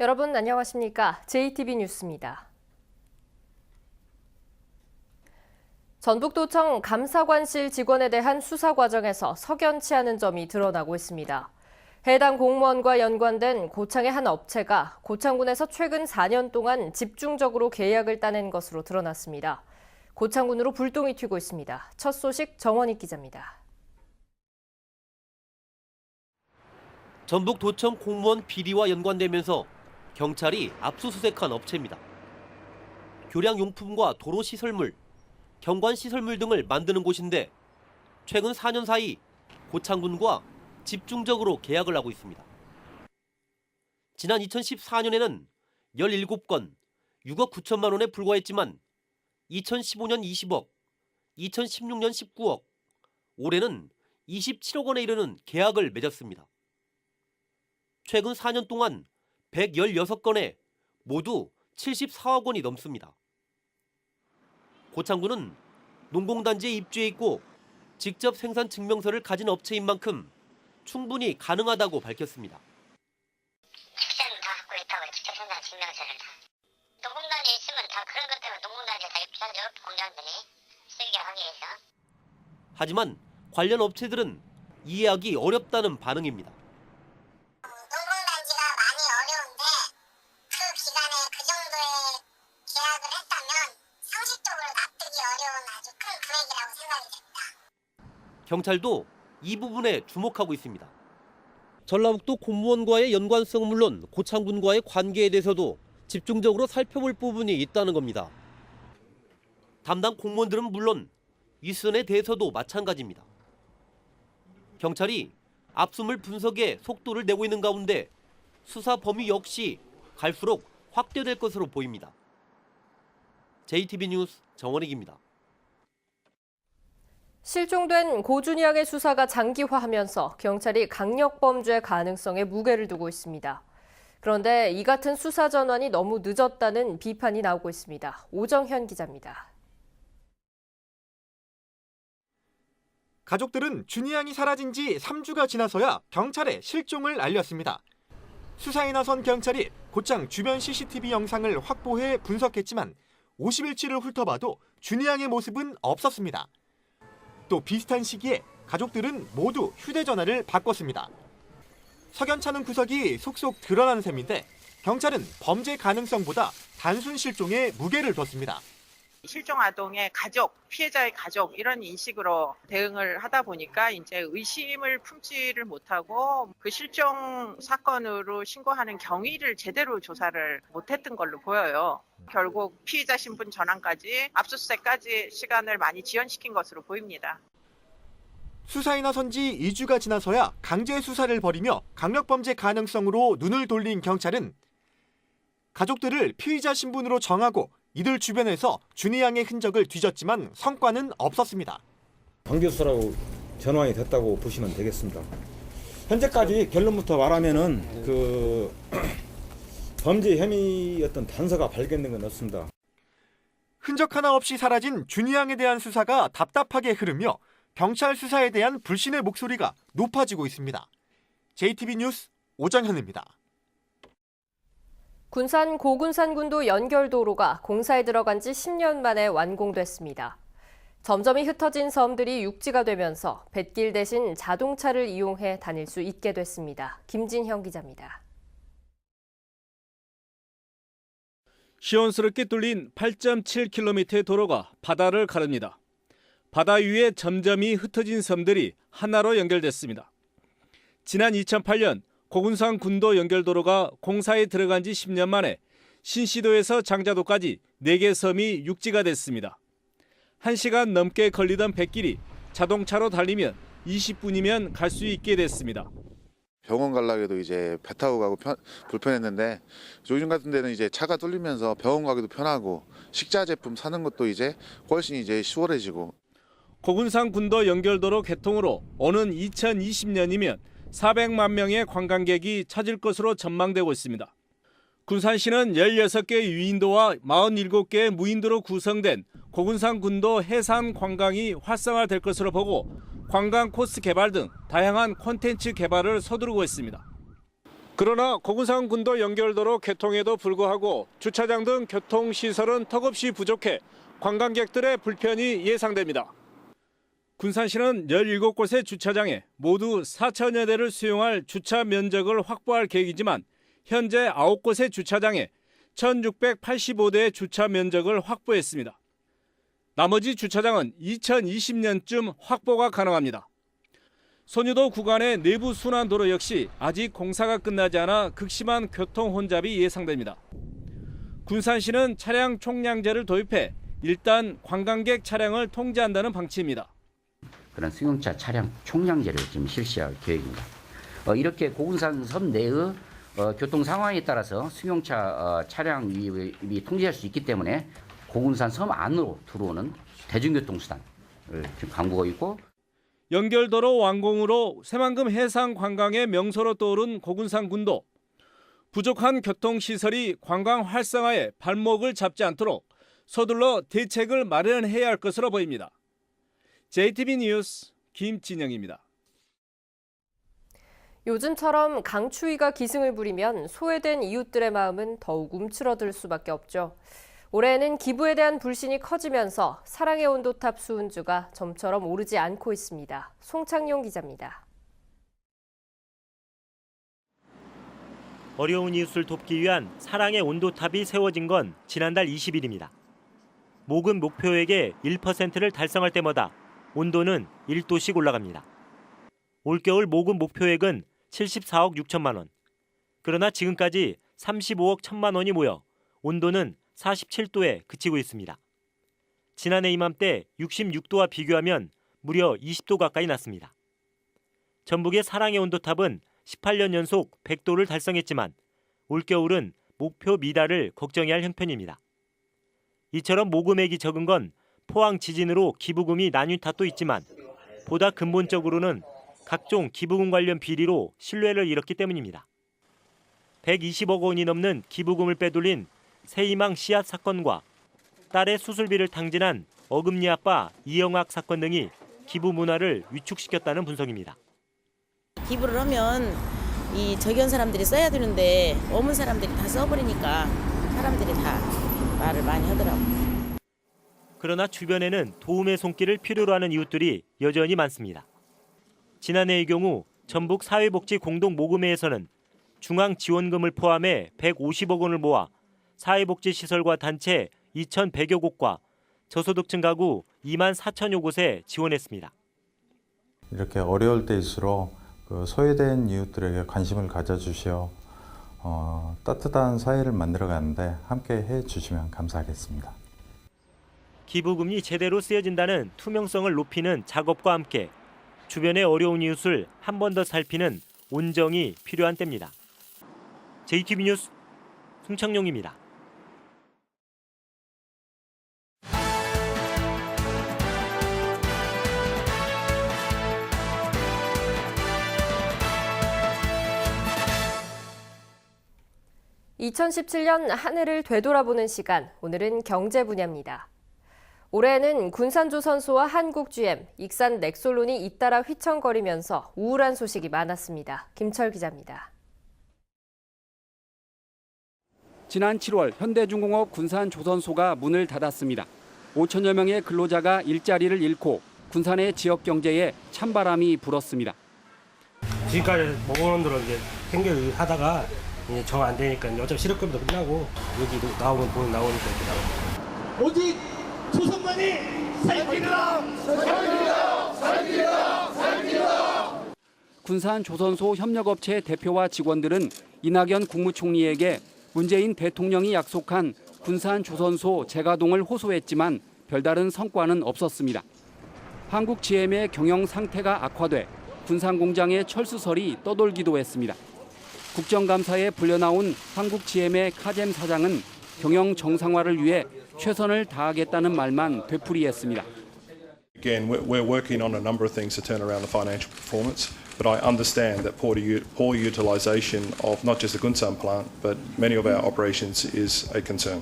여러분 안녕하십니까? JTB 뉴스입니다. 전북도청 감사관실 직원에 대한 수사 과정에서 석연치 않은 점이 드러나고 있습니다. 해당 공무원과 연관된 고창의 한 업체가 고창군에서 최근 4년 동안 집중적으로 계약을 따낸 것으로 드러났습니다. 고창군으로 불똥이 튀고 있습니다. 첫 소식 정원익 기자입니다. 전북도청 공무원 비리와 연관되면서 경찰이 압수수색한 업체입니다. 교량용품과 도로시설물, 경관시설물 등을 만드는 곳인데 최근 4년 사이 고창군과 집중적으로 계약을 하고 있습니다. 지난 2014년에는 17건, 6억 9천만 원에 불과했지만 2015년 20억, 2016년 19억, 올해는 27억 원에 이르는 계약을 맺었습니다. 최근 4년 동안 116건에 모두 74억 원이 넘습니다. 고창군은 농공단지에 입주해 있고 직접 생산 증명서를 가진 업체인 만큼 충분히 가능하다고 밝혔습니다. 직장은 다 갖고 있다고 직접 생산 증명서를 다. 농공단지에 있으면 다 그런 것 때문에 농공단지에 다 입주하죠. 공장들이 쓰게 하기 위해서. 하지만 관련 업체들은 이해하기 어렵다는 반응입니다. 농공단지가 많이 어려운데 그 기간에 그 정도의 계약을 했다면 상식적으로 납득이 어려운 아주 큰 금액이라고 생각이 됩니다. 경찰도 이 부분에 주목하고 있습니다. 전라북도 공무원과의 연관성은 물론 고창군과의 관계에 대해서도 집중적으로 살펴볼 부분이 있다는 겁니다. 담당 공무원들은 물론 윗선에 대해서도 마찬가지입니다. 경찰이 압수물 분석에 속도를 내고 있는 가운데 수사 범위 역시 갈수록 확대될 것으로 보입니다. JTB 뉴스 정원익입니다. 실종된 고준희 양의 수사가 장기화하면서 경찰이 강력범죄 가능성에 무게를 두고 있습니다. 그런데 이 같은 수사 전환이 너무 늦었다는 비판이 나오고 있습니다. 오정현 기자입니다. 가족들은 준희 양이 사라진 지 3주가 지나서야 경찰에 실종을 알렸습니다. 수사에 나선 경찰이 곧장 주변 CCTV 영상을 확보해 분석했지만 50일치를 훑어봐도 준희 양의 모습은 없었습니다. 또 비슷한 시기에 가족들은 모두 휴대전화를 바꿨습니다. 석연찮은 구석이 속속 드러나는 셈인데 경찰은 범죄 가능성보다 단순 실종에 무게를 뒀습니다. 실종 아동의 가족, 피해자의 가족 이런 인식으로 대응을 하다 보니까 이제 의심을 품지를 못하고 그 실종 사건으로 신고하는 경위를 제대로 조사를 못했던 걸로 보여요. 결국 피의자 신분 전환까지 압수수색까지 시간을 많이 지연시킨 것으로 보입니다. 수사에 나선 지 2주가 지나서야 강제 수사를 벌이며 강력범죄 가능성으로 눈을 돌린 경찰은 가족들을 피의자 신분으로 정하고 이들 주변에서 준희 양의 흔적을 뒤졌지만 성과는 없었습니다. 강제 수사라고 전환이 됐다고 보시면 되겠습니다. 현재까지 결론부터 말하면은 범죄 혐의였던 단서가 발견된 건 없습니다. 흔적 하나 없이 사라진 준희 양에 대한 수사가 답답하게 흐르며 경찰 수사에 대한 불신의 목소리가 높아지고 있습니다. JTB 뉴스 오정현입니다. 군산 고군산군도 연결도로가 공사에 들어간 지 10년 만에 완공됐습니다. 점점이 흩어진 섬들이 육지가 되면서 뱃길 대신 자동차를 이용해 다닐 수 있게 됐습니다. 김진형 기자입니다. 시원스럽게 뚫린 8.7km의 도로가 바다를 가릅니다. 바다 위에 점점이 흩어진 섬들이 하나로 연결됐습니다. 지난 2008년 고군산 군도 연결도로가 공사에 들어간 지 10년 만에 신시도에서 장자도까지 4개 섬이 육지가 됐습니다. 1시간 넘게 걸리던 뱃길이 자동차로 달리면 20분이면 갈 수 있게 됐습니다. 병원 가려고 이제 배 타고 가고 불편했는데 요즘 같은 데는 이제 차가 뚫리면서 병원 가기도 편하고 식자 제품 사는 것도 이제 훨씬 이제 수월해지고. 고군산 군도 연결도로 개통으로 오는 2020년이면 400만 명의 관광객이 찾을 것으로 전망되고 있습니다. 군산시는 16개의 유인도와 47개의 무인도로 구성된 고군산 군도 해상 관광이 활성화될 것으로 보고 관광 코스 개발 등 다양한 콘텐츠 개발을 서두르고 있습니다. 그러나 고군산 군도 연결도로 개통에도 불구하고 주차장 등 교통시설은 턱없이 부족해 관광객들의 불편이 예상됩니다. 군산시는 17곳의 주차장에 모두 4천여 대를 수용할 주차 면적을 확보할 계획이지만 현재 9곳의 주차장에 1,685대의 주차 면적을 확보했습니다. 나머지 주차장은 2020년쯤 확보가 가능합니다. 선유도 구간의 내부 순환도로 역시 아직 공사가 끝나지 않아 극심한 교통 혼잡이 예상됩니다. 군산시는 차량 총량제를 도입해 일단 관광객 차량을 통제한다는 방침입니다. 그런 승용차 차량 총량제를 지금 실시할 계획입니다. 이렇게 고군산 섬 내의 교통 상황에 따라서 승용차 차량이 통제할 수 있기 때문에 고군산 섬 안으로 들어오는 대중교통 수단을 지금 강구하고 있고, 연결도로 완공으로 새만금 해상 관광의 명소로 떠오른 고군산 군도. 부족한 교통시설이 관광 활성화에 발목을 잡지 않도록 서둘러 대책을 마련해야 할 것으로 보입니다. JTB 뉴스 김진영입니다. 요즘처럼 강추위가 기승을 부리면 소외된 이웃들의 마음은 더욱 움츠러들 수밖에 없죠. 올해에는 기부에 대한 불신이 커지면서 사랑의 온도탑 수은주가 점처럼 오르지 않고 있습니다. 송창용 기자입니다. 어려운 이웃을 돕기 위한 사랑의 온도탑이 세워진 건 지난달 20일입니다. 모금 목표액의 1%를 달성할 때마다 온도는 1도씩 올라갑니다. 올겨울 모금 목표액은 74억 6천만 원. 그러나 지금까지 35억 1천만 원이 모여 온도는 47도에 그치고 있습니다. 지난해 이맘때 66도와 비교하면 무려 20도 가까이 났습니다. 전북의 사랑의 온도탑은 18년 연속 100도를 달성했지만 올겨울은 목표 미달을 걱정해야 할 형편입니다. 이처럼 모금액이 적은 건 포항 지진으로 기부금이 나뉜 탓도 있지만 보다 근본적으로는 각종 기부금 관련 비리로 신뢰를 잃었기 때문입니다. 120억 원이 넘는 기부금을 빼돌린 새희망 씨앗 사건과 딸의 수술비를 탕진한 어금니 아빠 이영학 사건 등이 기부 문화를 위축시켰다는 분석입니다. 기부를 하면 이 적연 사람들이 써야 되는데 어문 사람들이 다 써버리니까 사람들이 다 말을 많이 하더라고요. 그러나 주변에는 도움의 손길을 필요로 하는 이웃들이 여전히 많습니다. 지난해의 경우 전북 사회복지 공동모금회에서는 중앙지원금을 포함해 150억 원을 모아 사회복지시설과 단체 2,100여 곳과 저소득층 가구 2만 4천여 곳에 지원했습니다. 이렇게 어려울 때일수록 소외된 이웃들에게 관심을 가져주시어 따뜻한 사회를 만들어가는데 함께 해주시면 감사하겠습니다. 기부금이 제대로 쓰여진다는 투명성을 높이는 작업과 함께 주변의 어려운 이웃을 한 번 더 살피는 온정이 필요한 때입니다. JTB 뉴스 송창용입니다. (2017년) 한 해를 되돌아보는 시간, 오늘은 경제 분야입니다. 올해에는 군산조선소와 한국-GM, 익산 넥솔론이 잇따라 휘청거리면서 우울한 소식이 많았습니다. 김철 기자입니다. 지난 7월 현대중공업 군산조선소가 문을 닫았습니다. 5천여 명의 근로자가 일자리를 잃고 군산의 지역 경제에 찬바람이 불었습니다. 지금까지 모범원들은 이제 행결 하다가 이제 정 안 되니까 어차피 실업급여도 끝나고 여기 나오면 돈 나오니까 이렇게 나오고. 오직 조선만이 살기라! 살기라! 살기라! 살기라! 군산조선소 협력업체 대표와 직원들은 이낙연 국무총리에게 문재인 대통령이 약속한 군산조선소 재가동을 호소했지만 별다른 성과는 없었습니다. 한국-GM의 경영 상태가 악화돼 군산공장의 철수설이 떠돌기도 했습니다. 국정감사에 불려나온 한국-GM의 카잼 사장은 경영 정상화를 위해 최선을 다하겠다는 말만 되풀이했습니다. Again, we're working on a number of things to turn around the financial performance, but I understand that poor utilization of not just the Gunsan plant, but many of our operations is a concern.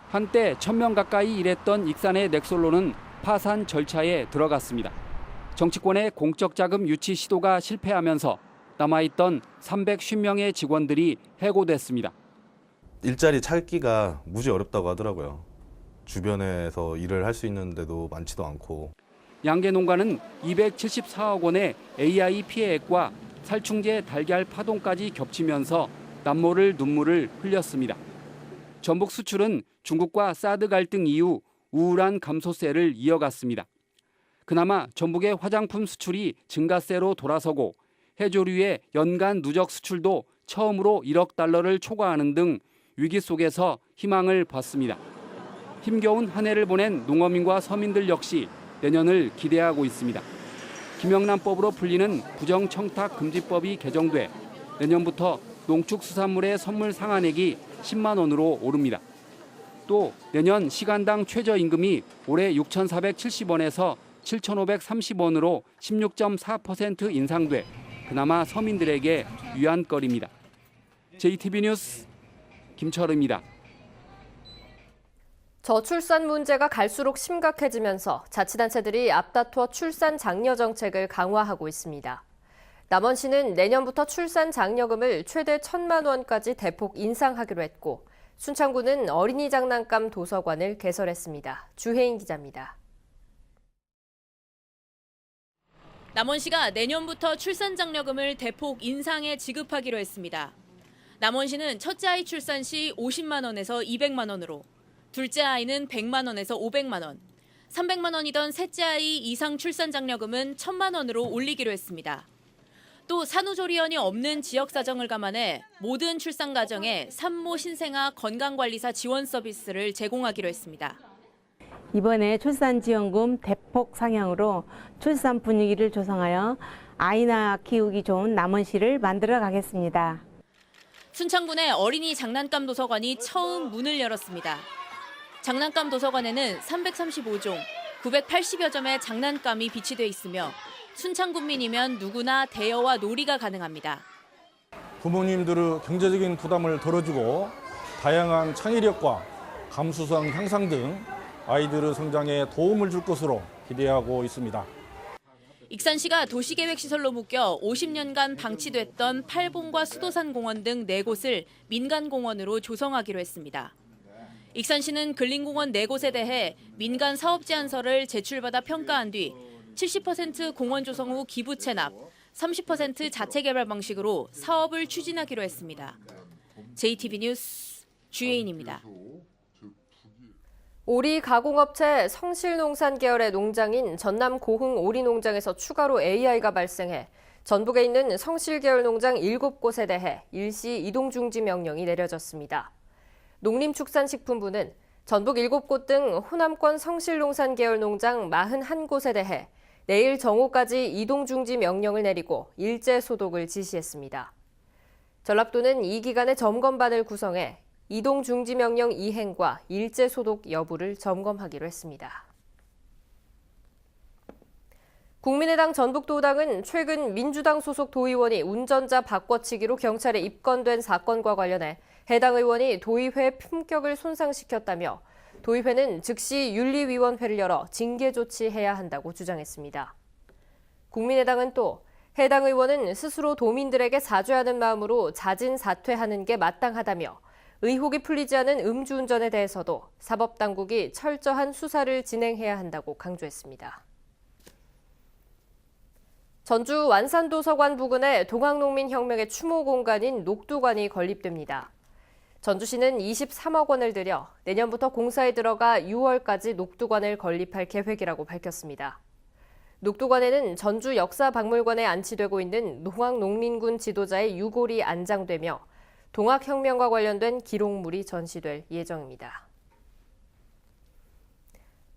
한때 1,000명 가까이 일했던 익산의 넥솔론은 파산 절차에 들어갔습니다. 정치권의 공적 자금 유치 시도가 실패하면서 남아있던 350명의 직원들이 해고됐습니다. 일자리 찾기가 무지 어렵다고 하더라고요. 주변에서 일을 할 수 있는 데도 많지도 않고. 양계농가는 274억 원의 AI 피해액과 살충제 달걀 파동까지 겹치면서 남모를 눈물을 흘렸습니다. 전복 수출은 중국과 사드 갈등 이후 우울한 감소세를 이어갔습니다. 그나마 전복의 화장품 수출이 증가세로 돌아서고 해조류의 연간 누적 수출도 처음으로 1억 달러를 초과하는 등 위기 속에서 희망을 봤습니다. 힘겨운 한 해를 보낸 농어민과 서민들 역시 내년을 기대하고 있습니다. 김영란법으로 풀리는 부정청탁금지법이 개정돼 내년부터 농축수산물의 선물 상한액이 10만 원으로 오릅니다. 또 내년 시간당 최저임금이 올해 6,470원에서 7,530원으로 16.4% 인상돼 그나마 서민들에게 위안거리입니다. JTB 뉴스 김철우입니다. 저출산 문제가 갈수록 심각해지면서 자치단체들이 앞다투어 출산 장려 정책을 강화하고 있습니다. 남원시는 내년부터 출산 장려금을 최대 1,000만 원까지 대폭 인상하기로 했고 순창구는 어린이 장난감 도서관을 개설했습니다. 주혜인 기자입니다. 남원시가 내년부터 출산 장려금을 대폭 인상해 지급하기로 했습니다. 남원시는 첫째 아이 출산 시 50만 원에서 200만 원으로, 둘째 아이는 100만 원에서 500만 원, 300만 원이던 셋째 아이 이상 출산 장려금은 1,000만 원으로 올리기로 했습니다. 또 산후조리원이 없는 지역 사정을 감안해 모든 출산 가정에 산모 신생아 건강관리사 지원 서비스를 제공하기로 했습니다. 이번에 출산지원금 대폭 상향으로 출산 분위기를 조성하여 아이나 키우기 좋은 남원시를 만들어 가겠습니다. 순창군의 어린이 장난감 도서관이 처음 문을 열었습니다. 장난감 도서관에는 335종, 980여 점의 장난감이 비치돼 있으며 순창군민이면 누구나 대여와 놀이가 가능합니다. 부모님들의 경제적인 부담을 덜어주고 다양한 창의력과 감수성 향상 등 아이들의 성장에 도움을 줄 것으로 기대하고 있습니다. 익산시가 도시계획시설로 묶여 50년간 방치됐던 팔봉과 수도산 공원 등 4곳을 민간공원으로 조성하기로 했습니다. 익산시는 근린공원 4곳에 대해 민간 사업 제안서를 제출받아 평가한 뒤 70% 공원 조성 후 기부 체납, 30% 자체 개발 방식으로 사업을 추진하기로 했습니다. JTB 뉴스 주혜인입니다. 오리 가공업체 성실농산 계열의 농장인 전남 고흥 오리농장에서 추가로 AI가 발생해 전북에 있는 성실 계열 농장 7곳에 대해 일시 이동 중지 명령이 내려졌습니다. 농림축산식품부는 전북 7곳 등 호남권 성실농산 계열 농장 41곳에 대해 내일 정오까지 이동 중지 명령을 내리고 일제 소독을 지시했습니다. 전라도는 이 기간에 점검반을 구성해 이동 중지 명령 이행과 일제 소독 여부를 점검하기로 했습니다. 국민의당 전북도당은 최근 민주당 소속 도의원이 운전자 바꿔치기로 경찰에 입건된 사건과 관련해 해당 의원이 도의회 품격을 손상시켰다며 도의회는 즉시 윤리위원회를 열어 징계 조치해야 한다고 주장했습니다. 국민의당은 또 해당 의원은 스스로 도민들에게 사죄하는 마음으로 자진 사퇴하는 게 마땅하다며 의혹이 풀리지 않은 음주운전에 대해서도 사법당국이 철저한 수사를 진행해야 한다고 강조했습니다. 전주 완산도서관 부근에 동학농민혁명의 추모 공간인 녹두관이 건립됩니다. 전주시는 23억 원을 들여 내년부터 공사에 들어가 6월까지 녹두관을 건립할 계획이라고 밝혔습니다. 녹두관에는 전주 역사박물관에 안치되고 있는 동학농민군 지도자의 유골이 안장되며 동학혁명과 관련된 기록물이 전시될 예정입니다.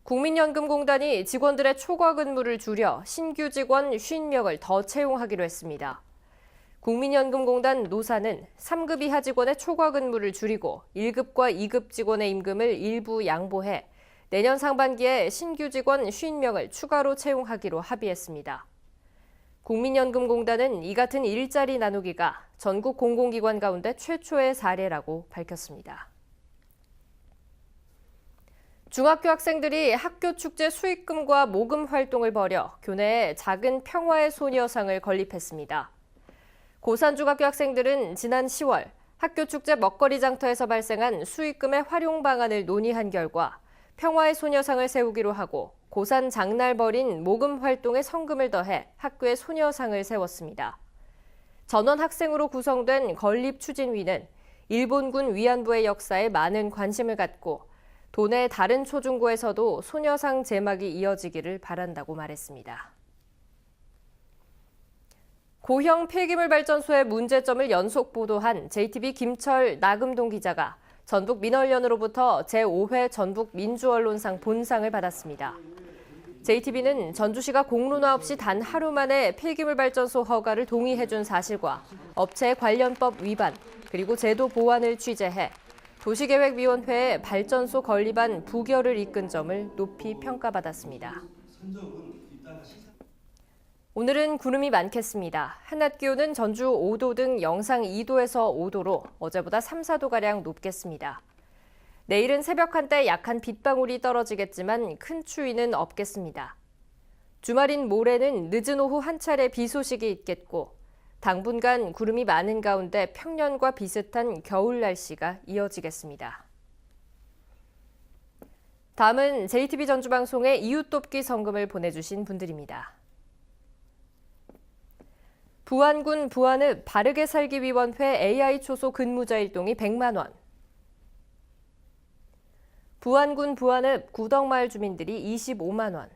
국민연금공단이 직원들의 초과 근무를 줄여 신규 직원 50명을 더 채용하기로 했습니다. 국민연금공단 노사는 3급 이하 직원의 초과 근무를 줄이고 1급과 2급 직원의 임금을 일부 양보해 내년 상반기에 신규 직원 50명을 추가로 채용하기로 합의했습니다. 국민연금공단은 이 같은 일자리 나누기가 전국 공공기관 가운데 최초의 사례라고 밝혔습니다. 중학교 학생들이 학교 축제 수익금과 모금 활동을 벌여 교내에 작은 평화의 소녀상을 건립했습니다. 고산중학교 학생들은 지난 10월 학교 축제 먹거리 장터에서 발생한 수익금의 활용 방안을 논의한 결과 평화의 소녀상을 세우기로 하고 고산 장날 벌인 모금 활동에 성금을 더해 학교에 소녀상을 세웠습니다. 전원 학생으로 구성된 건립추진위는 일본군 위안부의 역사에 많은 관심을 갖고 도내 다른 초중고에서도 소녀상 제막이 이어지기를 바란다고 말했습니다. 고형 폐기물 발전소의 문제점을 연속 보도한 JTBC 김철 나금동 기자가 전북 민언련으로부터 제5회 전북 민주언론상 본상을 받았습니다. JTBC는 전주시가 공론화 없이 단 하루 만에 폐기물 발전소 허가를 동의해준 사실과 업체 관련법 위반, 그리고 제도 보완을 취재해 도시계획위원회에 발전소 건립안 부결을 이끈 점을 높이 평가받았습니다. 오늘은 구름이 많겠습니다. 한낮 기온은 전주 5도 등 영상 2도에서 5도로 어제보다 3, 4도가량 높겠습니다. 내일은 새벽 한때 약한 빗방울이 떨어지겠지만 큰 추위는 없겠습니다. 주말인 모레는 늦은 오후 한 차례 비 소식이 있겠고 당분간 구름이 많은 가운데 평년과 비슷한 겨울 날씨가 이어지겠습니다. 다음은 JTBC 전주방송에 이웃돕기 성금을 보내주신 분들입니다. 부안군 부안읍 바르게 살기 위원회 AI 초소 근무자 일동이 100만 원. 부안군 부안읍 구덕마을 주민들이 25만 원.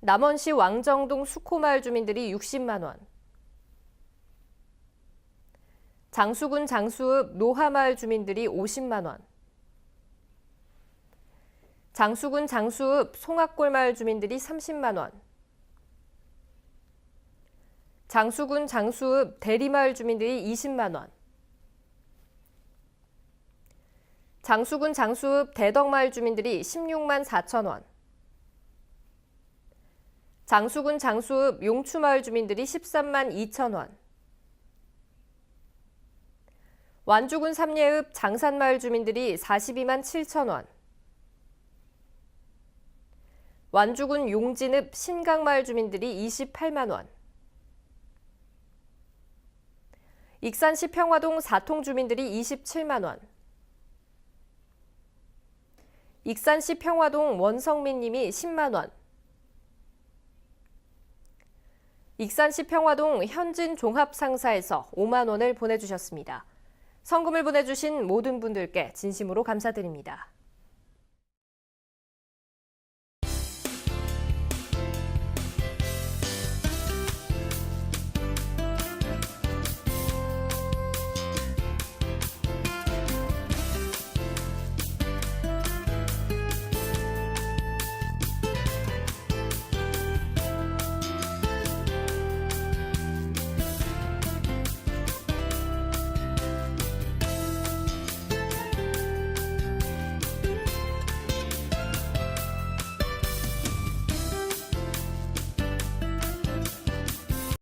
남원시 왕정동 수코마을 주민들이 60만 원. 장수군 장수읍 노하마을 주민들이 50만 원. 장수군 장수읍 송악골마을 주민들이 30만 원. 장수군 장수읍 대리마을 주민들이 20만 원. 장수군 장수읍 대덕마을 주민들이 16만 4천 원. 장수군 장수읍 용추마을 주민들이 13만 2천 원. 완주군 삼례읍 장산마을 주민들이 42만 7천 원. 완주군 용진읍 신강마을 주민들이 28만 원. 익산시 평화동 사통 주민들이 27만 원. 익산시 평화동 원성민 님이 10만 원. 익산시 평화동 현진 종합상사에서 5만 원을 보내주셨습니다. 성금을 보내주신 모든 분들께 진심으로 감사드립니다.